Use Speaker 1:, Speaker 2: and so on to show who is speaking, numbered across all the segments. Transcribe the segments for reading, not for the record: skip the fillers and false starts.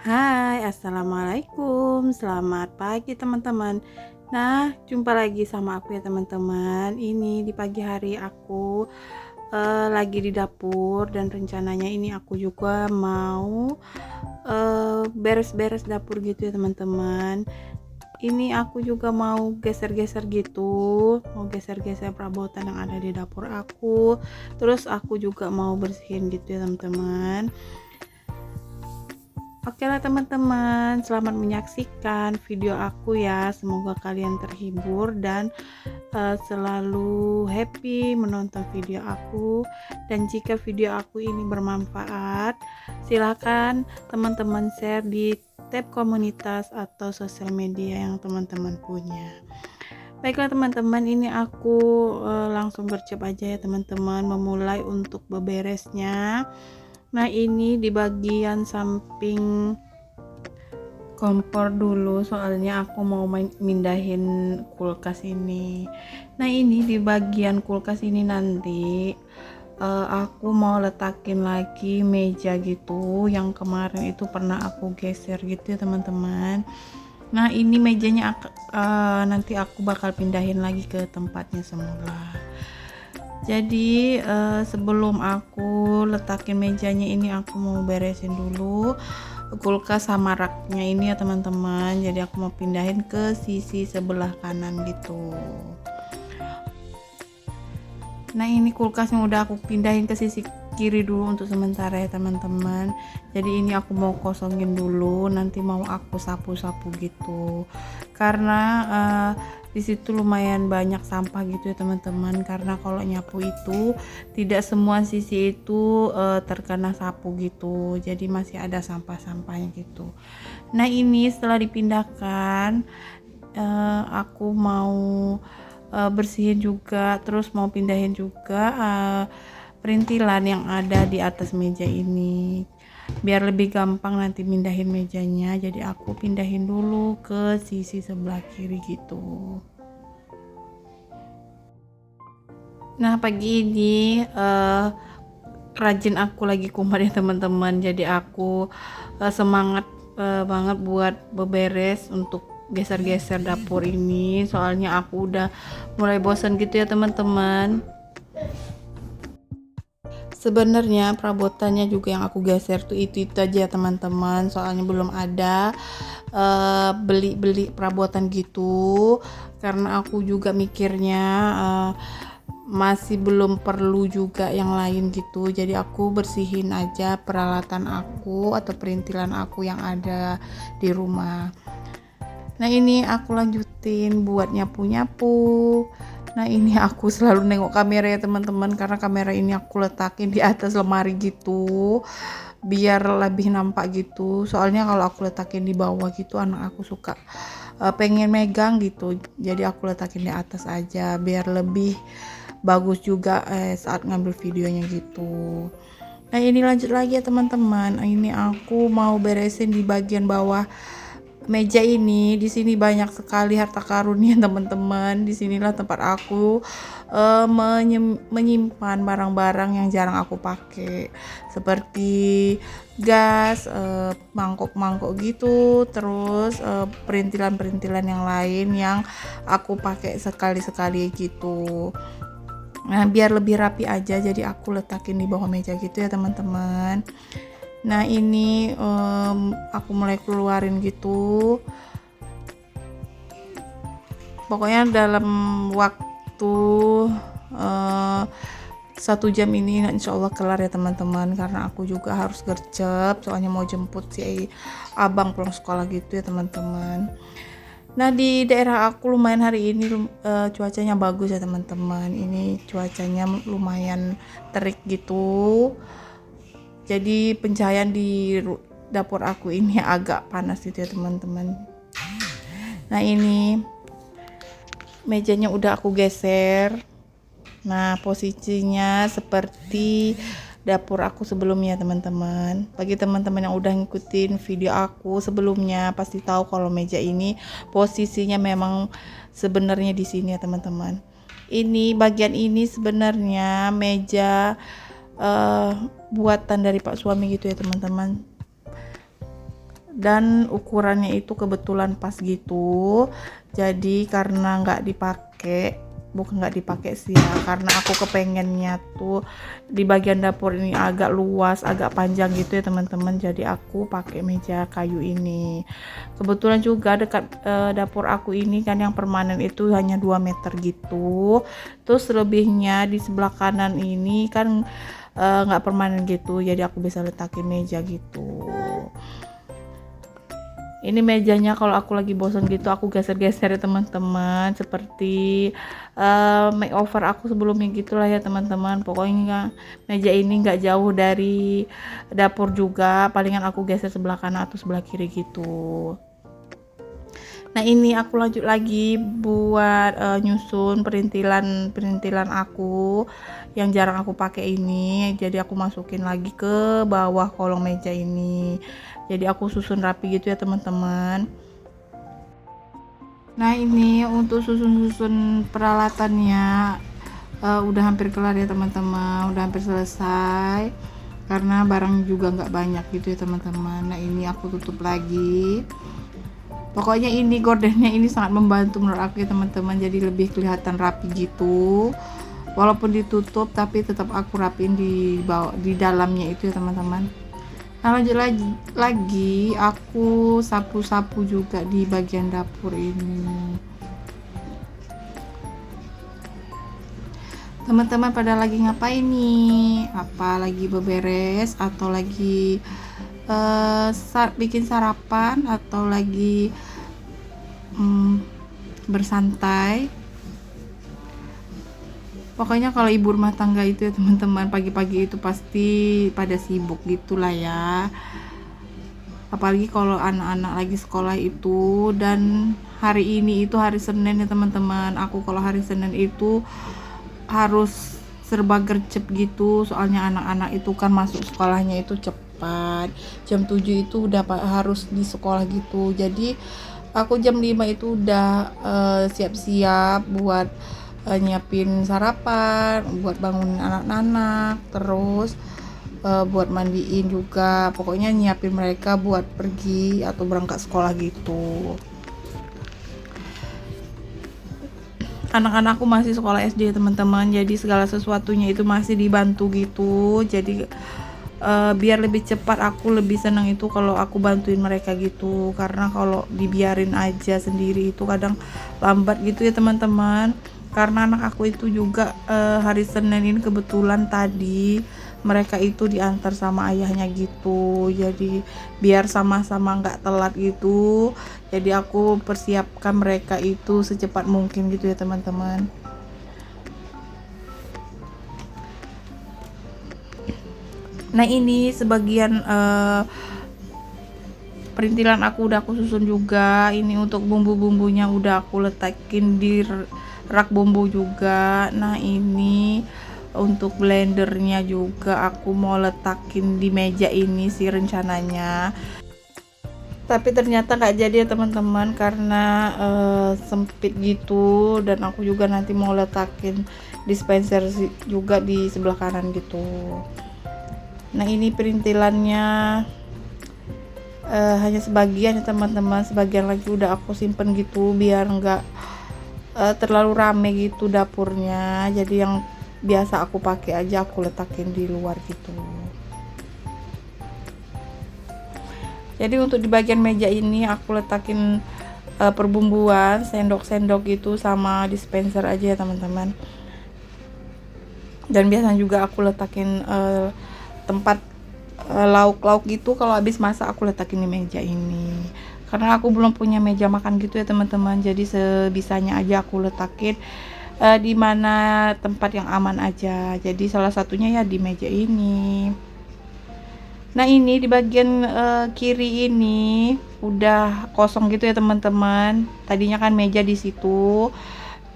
Speaker 1: Hai, assalamualaikum. Selamat pagi teman-teman. Nah, jumpa lagi sama aku ya teman-teman. Ini di pagi hari aku lagi di dapur dan rencananya ini aku juga mau beres-beres dapur gitu ya teman-teman. Ini aku juga mau geser-geser gitu, mau geser-geser perabotan yang ada di dapur aku. Terus aku juga mau bersihin gitu ya teman-teman. Oke lah teman-teman, selamat menyaksikan video aku ya. Semoga kalian terhibur dan selalu happy menonton video aku. Dan jika video aku ini bermanfaat, silakan teman-teman share di tab komunitas atau sosial media yang teman-teman punya. Baiklah teman-teman, ini aku langsung gercep aja ya teman-teman, memulai untuk beberesnya. Nah, ini di bagian samping kompor dulu, soalnya aku mau mindahin kulkas ini. Nah, ini di bagian kulkas ini nanti aku mau letakin lagi meja gitu, yang kemarin itu pernah aku geser gitu ya teman-teman. Nah, ini mejanya nanti aku bakal pindahin lagi ke tempatnya semula. Jadi sebelum aku letakin mejanya ini, aku mau beresin dulu kulkas sama raknya ini ya teman-teman. Jadi aku mau pindahin ke sisi sebelah kanan gitu. Nah, ini kulkasnya udah aku pindahin ke sisi kiri dulu untuk sementara ya teman-teman. Jadi ini aku mau kosongin dulu, nanti mau aku sapu-sapu gitu. Karena di situ lumayan banyak sampah gitu ya teman-teman. Karena kalau nyapu itu tidak semua sisi itu terkena sapu gitu. Jadi masih ada sampah-sampahnya gitu. Nah, ini setelah dipindahkan, aku mau bersihin juga, terus mau pindahin juga perintilan yang ada di atas meja ini biar lebih gampang nanti mindahin mejanya. Jadi aku pindahin dulu ke sisi sebelah kiri gitu. Nah, pagi ini rajin aku lagi kumat ya teman-teman. Jadi aku semangat banget buat beberes untuk geser-geser dapur ini, soalnya aku udah mulai bosan gitu ya teman-teman. Sebenarnya perabotannya juga yang aku geser tuh itu aja ya teman-teman, soalnya belum ada beli perabotan gitu, karena aku juga mikirnya masih belum perlu juga yang lain gitu. Jadi aku bersihin aja peralatan aku atau perintilan aku yang ada di rumah. Nah, ini aku lanjutin buat nyapu-nyapu. Nah, ini aku selalu nengok kamera ya teman-teman, karena kamera ini aku letakin di atas lemari gitu biar lebih nampak gitu. Soalnya kalau aku letakin di bawah gitu, anak aku suka pengen megang gitu. Jadi aku letakin di atas aja biar lebih bagus juga saat ngambil videonya gitu. Nah, ini lanjut lagi ya teman-teman. Ini aku mau beresin di bagian bawah meja ini. Di sini banyak sekali harta karun ya teman-teman. Di sinilah tempat aku menyimpan barang-barang yang jarang aku pakai, seperti gas, mangkok-mangkok gitu, terus perintilan-perintilan yang lain yang aku pakai sekali-sekali gitu. Nah, biar lebih rapi aja, jadi aku letakin di bawah meja gitu ya teman-teman. Nah, ini aku mulai keluarin gitu. Pokoknya dalam waktu 1 jam ini insya Allah kelar ya teman-teman, karena aku juga harus gercep, soalnya mau jemput si abang pulang sekolah gitu ya teman-teman. Nah, di daerah aku lumayan hari ini cuacanya bagus ya teman-teman. Ini cuacanya lumayan terik gitu. Jadi pencahayaan di dapur aku ini agak panas gitu ya teman-teman. Nah, ini mejanya udah aku geser. Nah, posisinya seperti dapur aku sebelumnya teman-teman. Bagi teman-teman yang udah ngikutin video aku sebelumnya pasti tahu kalau meja ini posisinya memang sebenarnya di sini ya teman-teman. Ini bagian ini sebenarnya meja buatan dari Pak suami gitu ya teman-teman. dan ukurannya itu kebetulan pas gitu. Jadi karena nggak dipakai sih ya, karena aku kepengennya tuh di bagian dapur ini agak luas, agak panjang gitu ya teman-teman. Jadi aku pakai meja kayu ini. Kebetulan juga dekat dapur aku ini kan yang permanen itu hanya 2 meter gitu. Terus lebihnya di sebelah kanan ini kan nggak permanen gitu, jadi aku bisa letakin meja gitu. Ini mejanya kalau aku lagi bosan gitu aku geser-geser ya teman-teman, seperti makeover aku sebelumnya gitulah ya teman-teman. Pokoknya meja ini nggak jauh dari dapur juga, palingan aku geser sebelah kanan atau sebelah kiri gitu. Nah ini aku lanjut lagi buat nyusun perintilan aku yang jarang aku pakai ini. Jadi aku masukin lagi ke bawah kolong meja ini. Jadi aku susun rapi gitu ya teman-teman. Nah ini untuk susun peralatannya udah hampir kelar ya teman-teman, udah hampir selesai karena barang juga nggak banyak gitu ya teman-teman. Nah ini aku tutup lagi. Pokoknya ini gordennya ini sangat membantu menurut aku ya teman-teman, jadi lebih kelihatan rapi gitu. Walaupun ditutup tapi tetap aku rapiin di dalamnya itu ya teman-teman. Nah lanjut lagi aku sapu-sapu juga di bagian dapur ini. Teman-teman pada lagi ngapain nih? Apa lagi beberes atau lagi bikin sarapan atau lagi bersantai? Pokoknya kalau ibu rumah tangga itu ya teman-teman, pagi-pagi itu pasti pada sibuk gitulah ya. Apalagi kalau anak-anak lagi sekolah itu, dan hari ini itu hari Senin ya teman-teman. Aku kalau hari Senin itu harus serba gercep gitu, soalnya anak-anak itu kan masuk sekolahnya itu cepat. Jam 7 itu udah harus di sekolah gitu. Jadi aku jam 5 itu udah siap-siap buat nyiapin sarapan, buat bangunin anak-anak, terus buat mandiin juga. Pokoknya nyiapin mereka buat pergi atau berangkat sekolah gitu. Anak-anakku masih sekolah SD teman-teman, jadi segala sesuatunya itu masih dibantu gitu. Jadi biar lebih cepat, aku lebih senang itu kalau aku bantuin mereka gitu, karena kalau dibiarin aja sendiri itu kadang lambat gitu ya teman-teman. Karena anak aku itu juga hari Senin ini kebetulan tadi mereka itu diantar sama ayahnya gitu, jadi biar sama-sama nggak telat gitu. Jadi aku persiapkan mereka itu secepat mungkin gitu ya teman-teman. Nah ini sebagian perintilan aku udah aku susun juga. Ini untuk bumbu-bumbunya udah aku letakin di rak bumbu juga. Nah ini untuk blendernya juga aku mau letakin di meja ini sih rencananya, tapi ternyata nggak jadi ya teman-teman karena sempit gitu. Dan aku juga nanti mau letakin dispenser juga di sebelah kanan gitu. Nah ini perintilannya hanya sebagian ya teman-teman, sebagian lagi udah aku simpen gitu biar nggak terlalu rame gitu dapurnya. Jadi yang biasa aku pakai aja aku letakin di luar gitu. Jadi untuk di bagian meja ini aku letakin perbumbuan, sendok-sendok gitu sama dispenser aja ya teman-teman. Dan biasanya juga aku letakin tempat lauk-lauk gitu, kalau habis masak aku letakin di meja ini. Karena aku belum punya meja makan gitu ya teman-teman, jadi sebisanya aja aku letakin di mana tempat yang aman aja. Jadi salah satunya ya di meja ini. Nah ini di bagian kiri ini udah kosong gitu ya teman-teman. Tadinya kan meja di situ,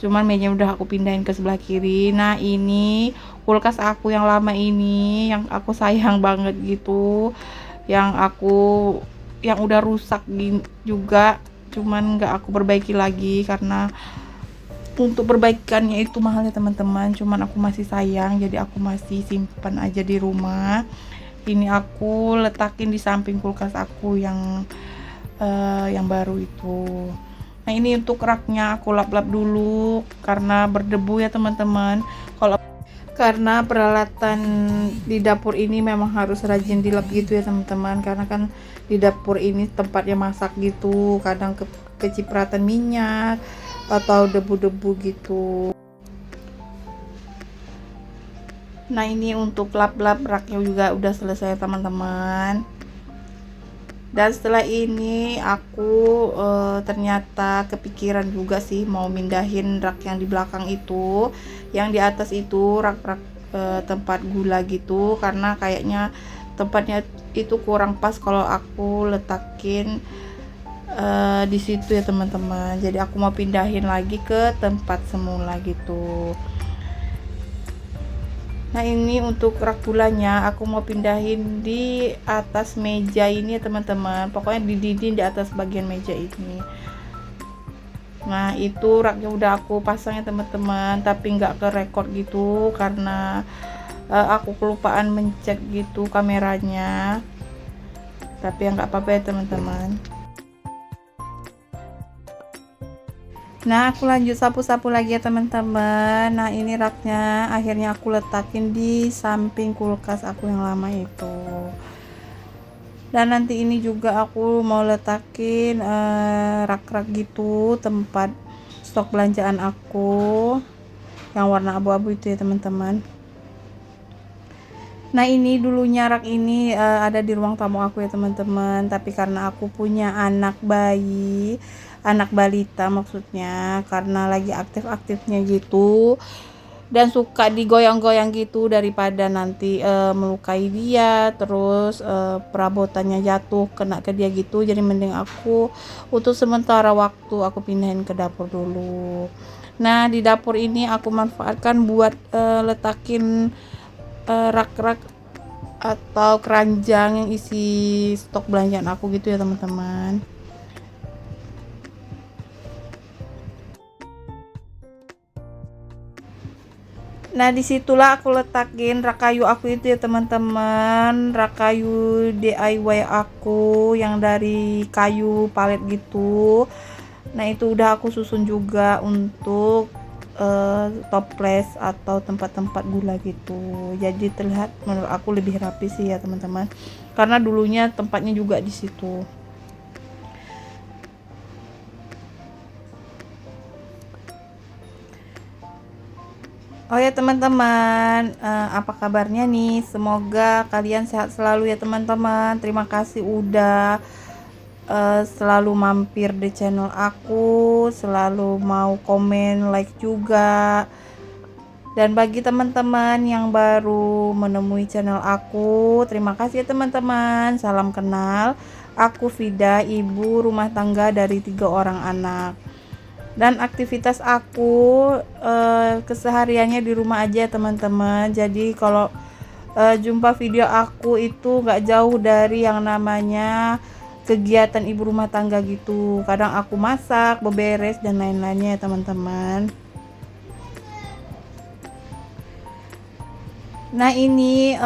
Speaker 1: cuman meja udah aku pindahin ke sebelah kiri. Nah ini kulkas aku yang lama ini, yang aku sayang banget gitu, yang udah rusak juga, cuman nggak aku perbaiki lagi karena untuk perbaikannya itu mahal ya teman-teman. Cuman aku masih sayang, jadi aku masih simpan aja di rumah. ini aku letakin di samping kulkas aku yang baru itu. Nah ini untuk raknya aku lap-lap dulu karena berdebu ya teman-teman. Karena peralatan di dapur ini memang harus rajin dilap gitu ya teman-teman, karena kan di dapur ini tempatnya masak gitu, kadang kecipratan minyak atau debu-debu gitu. Nah ini untuk lap-lap raknya juga udah selesai teman-teman. Dan setelah ini aku ternyata kepikiran juga sih mau mindahin rak yang di belakang itu, yang di atas itu rak-rak tempat gula gitu, karena kayaknya tempatnya itu kurang pas kalau aku letakin di situ ya teman-teman. Jadi aku mau pindahin lagi ke tempat semula gitu. Nah ini untuk rak gulanya aku mau pindahin di atas meja ini ya teman-teman, pokoknya di dinding di atas bagian meja ini. Nah itu raknya udah aku pasang ya teman-teman, tapi nggak ke record gitu karena aku kelupaan mencet gitu kameranya, tapi ya nggak apa-apa ya teman-teman. Nah aku lanjut sapu-sapu lagi ya teman-teman. Nah ini raknya akhirnya aku letakin di samping kulkas aku yang lama itu. Dan nanti ini juga aku mau letakin rak-rak gitu, tempat stok belanjaan aku yang warna abu-abu itu ya teman-teman. Nah ini dulunya rak ini ada di ruang tamu aku ya teman-teman, tapi karena aku punya anak bayi, anak balita maksudnya, karena lagi aktif-aktifnya gitu dan suka digoyang-goyang gitu, daripada nanti melukai dia, terus perabotannya jatuh kena ke dia gitu, jadi mending aku untuk sementara waktu aku pindahin ke dapur dulu. Nah di dapur ini aku manfaatkan buat letakin rak-rak atau keranjang yang isi stok belanjaan aku gitu ya teman-teman. Nah disitulah aku letakin rak kayu aku itu ya teman-teman, rak kayu DIY aku yang dari kayu palet gitu. Nah itu udah aku susun juga untuk toples atau tempat-tempat gula gitu, jadi terlihat menurut aku lebih rapi sih ya teman-teman, karena dulunya tempatnya juga di situ. Oh ya teman-teman, apa kabarnya nih? Semoga kalian sehat selalu ya teman-teman. Terima kasih udah selalu mampir di channel aku, selalu mau komen, like juga. Dan bagi teman-teman yang baru menemui channel aku, terima kasih ya teman-teman. Salam kenal. Aku Vida, ibu rumah tangga dari 3 orang anak. Dan aktivitas aku kesehariannya di rumah aja teman-teman. Jadi kalau jumpa video aku itu nggak jauh dari yang namanya kegiatan ibu rumah tangga gitu, kadang aku masak, beberes dan lain-lainnya ya teman-teman. Nah ini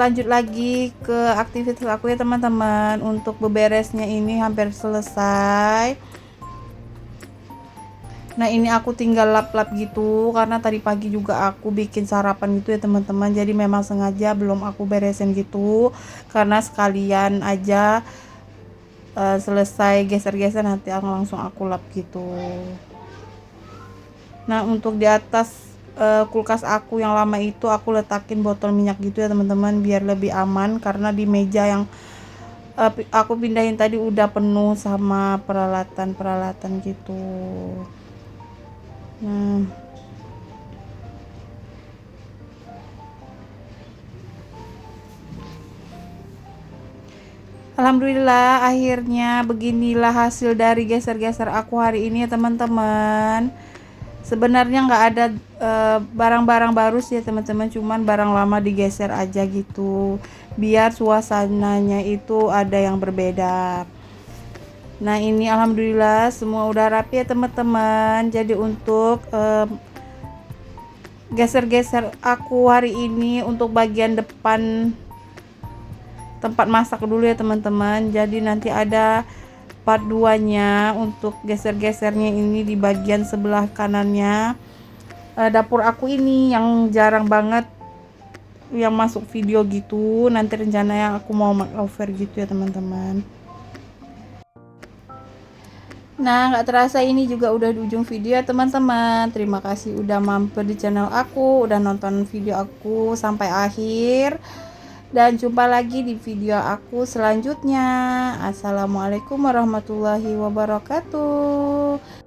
Speaker 1: lanjut lagi ke aktivitas aku ya teman-teman. Untuk beberesnya ini hampir selesai. Nah ini aku tinggal lap-lap gitu karena tadi pagi juga aku bikin sarapan gitu ya teman-teman, jadi memang sengaja belum aku beresin gitu karena sekalian aja selesai geser-geser nanti langsung aku lap gitu. Nah untuk di atas kulkas aku yang lama itu aku letakin botol minyak gitu ya teman-teman, biar lebih aman karena di meja yang aku pindahin tadi udah penuh sama peralatan-peralatan gitu. Nah alhamdulillah akhirnya beginilah hasil dari geser-geser aku hari ini ya teman-teman. Sebenarnya nggak ada barang-barang baru sih ya teman-teman, cuman barang lama digeser aja gitu biar suasananya itu ada yang berbeda. Nah ini alhamdulillah semua udah rapi ya teman-teman. Jadi untuk geser-geser aku hari ini untuk bagian depan tempat masak dulu ya teman-teman. Jadi nanti ada part 2 nya untuk geser-gesernya ini di bagian sebelah kanannya. Dapur aku ini yang jarang banget yang masuk video gitu, nanti rencananya aku mau makeover gitu ya teman-teman. Nah, nggak terasa ini juga udah di ujung video ya teman-teman. Terima kasih udah mampir di channel aku, udah nonton video aku sampai akhir. Dan jumpa lagi di video aku selanjutnya. Assalamualaikum warahmatullahi wabarakatuh.